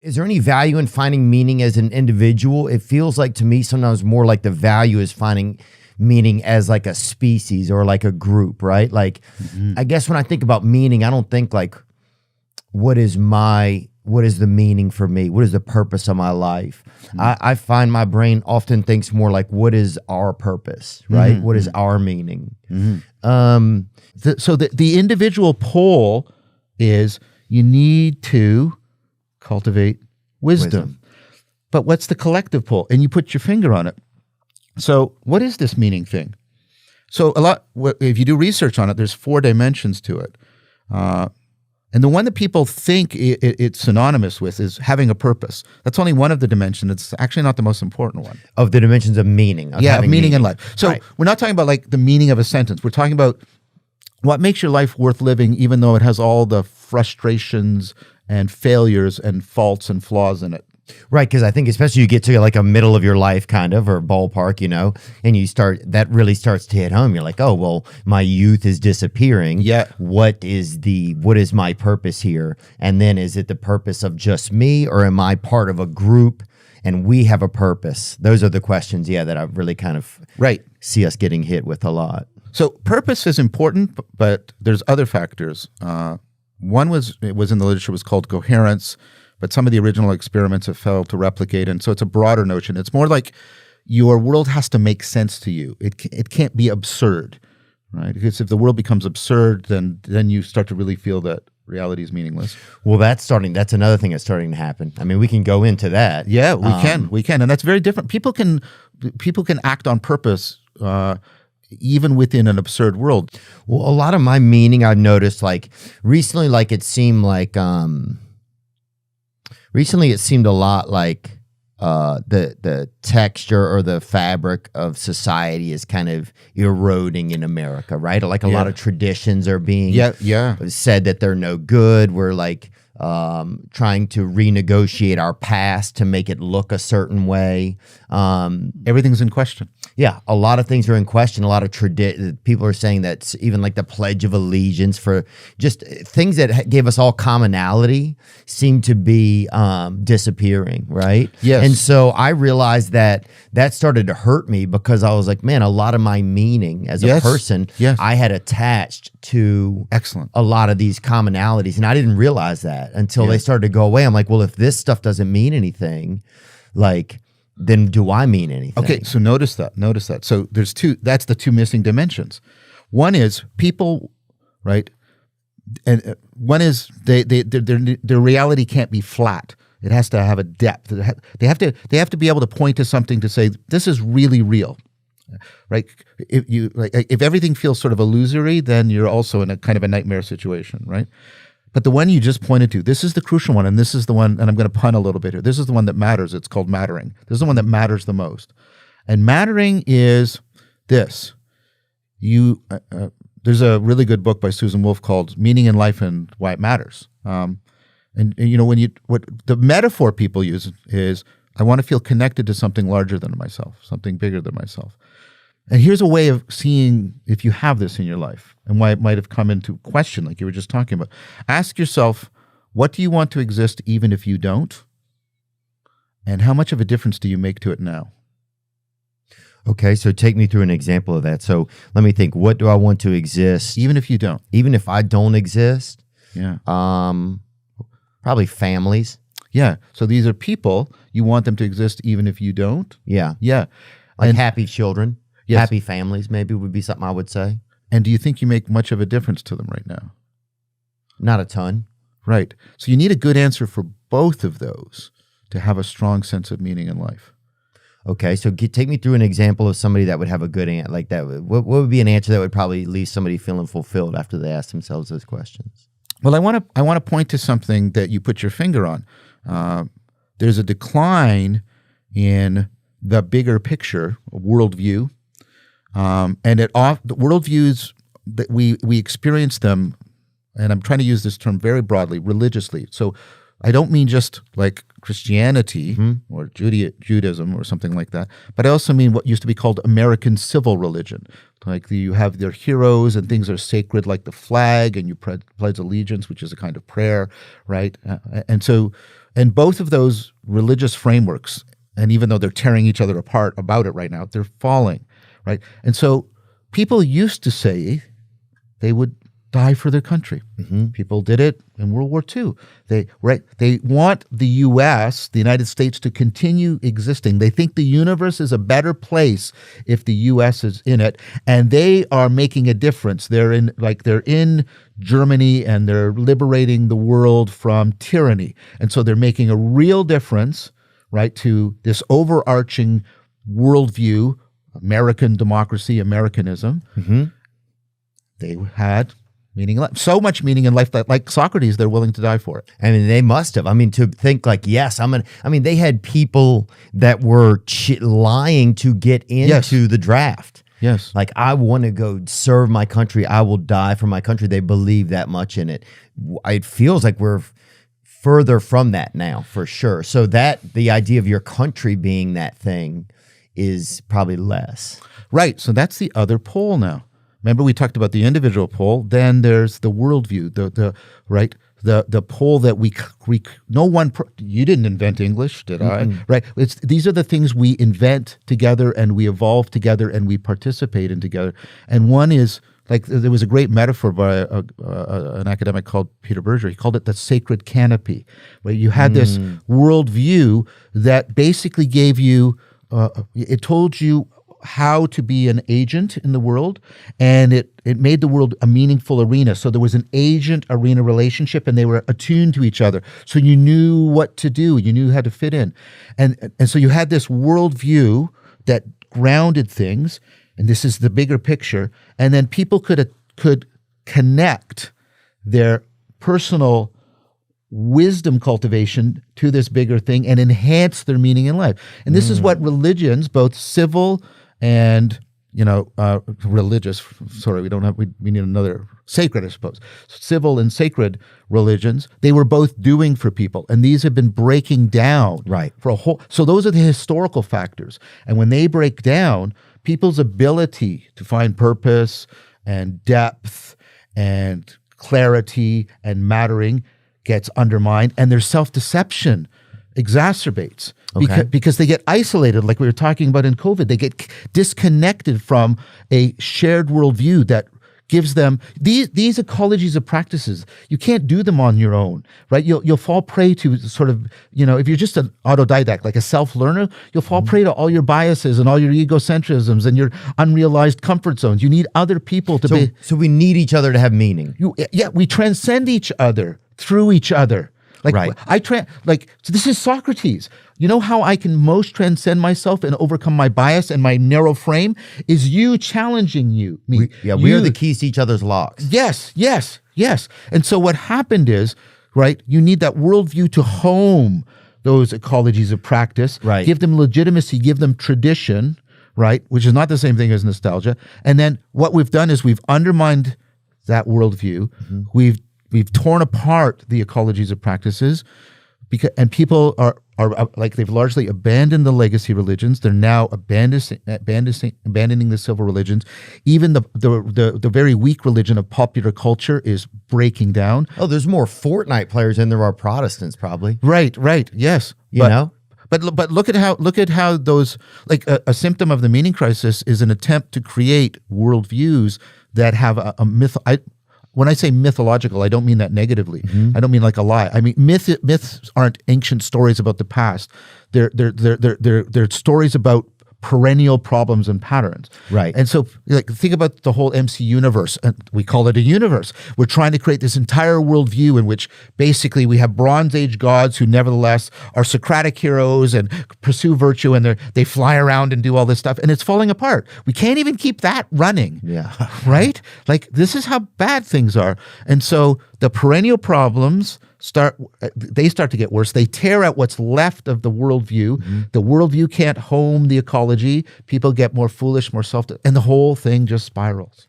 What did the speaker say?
Is there any value in finding meaning as an individual? It feels like to me sometimes more like the value is finding meaning as like a species or like a group, right? Like, I guess when I think about meaning, I don't think like, what is the meaning for me? What is the purpose of my life? I find my brain often thinks more like, what is our purpose, right? What is our meaning? So the individual pole is you need to cultivate wisdom. But what's the collective pole? And you put your finger on it. So what is this meaning thing? So if you do research on it, there's 4 dimensions to it. And the one that people think it's synonymous with is having a purpose. That's only one of the dimensions. It's actually not the most important one. Of the dimensions of meaning. Of meaning in life. So we're not talking about like the meaning of a sentence. We're talking about what makes your life worth living, even though it has all the frustrations and failures and faults and flaws in it. Right, because I think especially you get to like a middle of your life kind of, or ballpark, and that really starts to hit home. You're like, oh, well, my youth is disappearing. Yeah. What is my purpose here? And then is it the purpose of just me, or am I part of a group and we have a purpose? Those are the questions, that I really kind of see us getting hit with a lot. So purpose is important, but there's other factors. One was in the literature, was called coherence, but some of the original experiments have failed to replicate. And so it's a broader notion. It's more like your world has to make sense to you. It can't be absurd, right? Because if the world becomes absurd, then you start to really feel that reality is meaningless. Well, that's another thing that's starting to happen. I mean, we can go into that. Yeah, we can. And that's very different. People can act on purpose, even within an absurd world. Well, a lot of my meaning I've noticed, like recently, like it seemed like recently it seemed a lot like the texture or the fabric of society is kind of eroding in America, right? Like a lot of traditions are being said that they're no good. We're like trying to renegotiate our past to make it look a certain way. Everything's in question. Yeah, a lot of things are in question. A lot of people are saying that even like the Pledge of Allegiance, for just things that gave us all commonality, seem to be disappearing, right? Yes. And so I realized that started to hurt me, because I was like, man, a lot of my meaning as a person, I had attached to a lot of these commonalities, and I didn't realize that until they started to go away. I'm like, well, if this stuff doesn't mean anything, like, then do I mean anything? Okay, so notice that. So there's that's the 2 missing dimensions. One is people, right? And one is their reality can't be flat. It has to have a depth. They have to be able to point to something to say, this is really real. Right? If everything feels sort of illusory, then you're also in a kind of a nightmare situation, right? But the one you just pointed to, this is the crucial one, and this is the one, and I'm going to pun a little bit here. This is the one that matters. It's called mattering. This is the one that matters the most. And mattering is this. There's a really good book by Susan Wolf called Meaning in Life and Why It Matters. And what the metaphor people use is, I want to feel connected to something larger than myself, something bigger than myself. And here's a way of seeing if you have this in your life and why it might have come into question, like you were just talking about. Ask yourself, what do you want to exist even if you don't? And how much of a difference do you make to it now? Okay, so take me through an example of that. So let me think, what do I want to exist? Even if you don't. Even if I don't exist? Yeah. Probably families. Yeah. So these are people, you want them to exist even if you don't? Yeah. Yeah. Like happy children. Yes. Happy families maybe would be something I would say. And do you think you make much of a difference to them right now? Not a ton. Right. So you need a good answer for both of those to have a strong sense of meaning in life. Okay, so take me through an example of somebody that would have a good answer like that. What would be an answer that would probably leave somebody feeling fulfilled after they ask themselves those questions? Well, I want to point to something that you put your finger on. There's a decline in the bigger picture, worldview. And the worldviews that we experience them, and I'm trying to use this term very broadly, religiously. So I don't mean just like Christianity or Judaism or something like that, but I also mean what used to be called American civil religion. Like you have their heroes and things are sacred, like the flag, and you pledge allegiance, which is a kind of prayer, right? And so And both of those religious frameworks, and even though they're tearing each other apart about it right now, they're falling, right? And so people used to say they would die for their country. People did it in World War II. They want the U.S., the United States, to continue existing. They think the universe is a better place if the U.S. is in it, and they are making a difference. They're in Germany, and they're liberating the world from tyranny, and so they're making a real difference, right, to this overarching worldview, American democracy, Americanism. They had meaning in life. So much meaning in life that, like Socrates, they're willing to die for it. I mean, they must have. I mean, to think like, yes, they had people that were lying to get into the draft. Yes. Like, I want to go serve my country. I will die for my country. They believe that much in it. It feels like we're further from that now, for sure. So that the idea of your country being that thing is probably less. Right. So that's the other pole now. Remember, we talked about the individual pole. Then there's the worldview, the pole that you didn't invent English, did I? Right. These are the things we invent together, and we evolve together, and we participate in together. And one is, like, there was a great metaphor by an academic called Peter Berger. He called it the sacred canopy, where you had this worldview that basically gave you, it told you how to be an agent in the world, and it made the world a meaningful arena. So there was an agent-arena relationship, and they were attuned to each other. So you knew what to do. You knew how to fit in. And so you had this worldview that grounded things, and this is the bigger picture. And then people could connect their personal wisdom cultivation to this bigger thing and enhance their meaning in life. And this is what religions, both civil and religious. Sorry, we need another sacred, I suppose. Civil and sacred religions, they were both doing for people, and these have been breaking down for a whole. So those are the historical factors, and when they break down, people's ability to find purpose and depth and clarity and mattering gets undermined, and their self-deception exacerbates because they get isolated, like we were talking about in COVID. They get disconnected from a shared worldview that gives them these ecologies of practices. You can't do them on your own, right? You'll fall prey to sort of, if you're just an autodidact, like a self-learner, you'll fall prey to all your biases and all your egocentrisms and your unrealized comfort zones. You need other people to be. So we need each other to have meaning. We transcend each other through each other. So this is Socrates. You know how I can most transcend myself and overcome my bias and my narrow frame is you challenging me. We are the keys to each other's locks. Yes. And so what happened is, right, you need that worldview to home those ecologies of practice, give them legitimacy, give them tradition, right, which is not the same thing as nostalgia. And then what we've done is we've undermined that worldview. We've torn apart the ecologies of practices, and people are like, they've largely abandoned the legacy religions. They're now abandoning the civil religions. Even the very weak religion of popular culture is breaking down. Oh, there's more Fortnite players than there are Protestants, probably. Right. Yes. But look at how those, like, a symptom of the meaning crisis is an attempt to create worldviews that have a myth. When I say mythological, I don't mean that negatively. I don't mean like a lie. I mean myths aren't ancient stories about the past. They're stories about perennial problems and patterns. Right. And so, like, think about the whole MC universe. And we call it a universe. We're trying to create this entire worldview in which basically we have Bronze Age gods who nevertheless are Socratic heroes and pursue virtue, and they fly around and do all this stuff. And it's falling apart. We can't even keep that running. Yeah. Right? Like, this is how bad things are. And so the perennial problems start to get worse. They tear at what's left of the worldview. The worldview can't home the ecology. People get more foolish, more and the whole thing just spirals.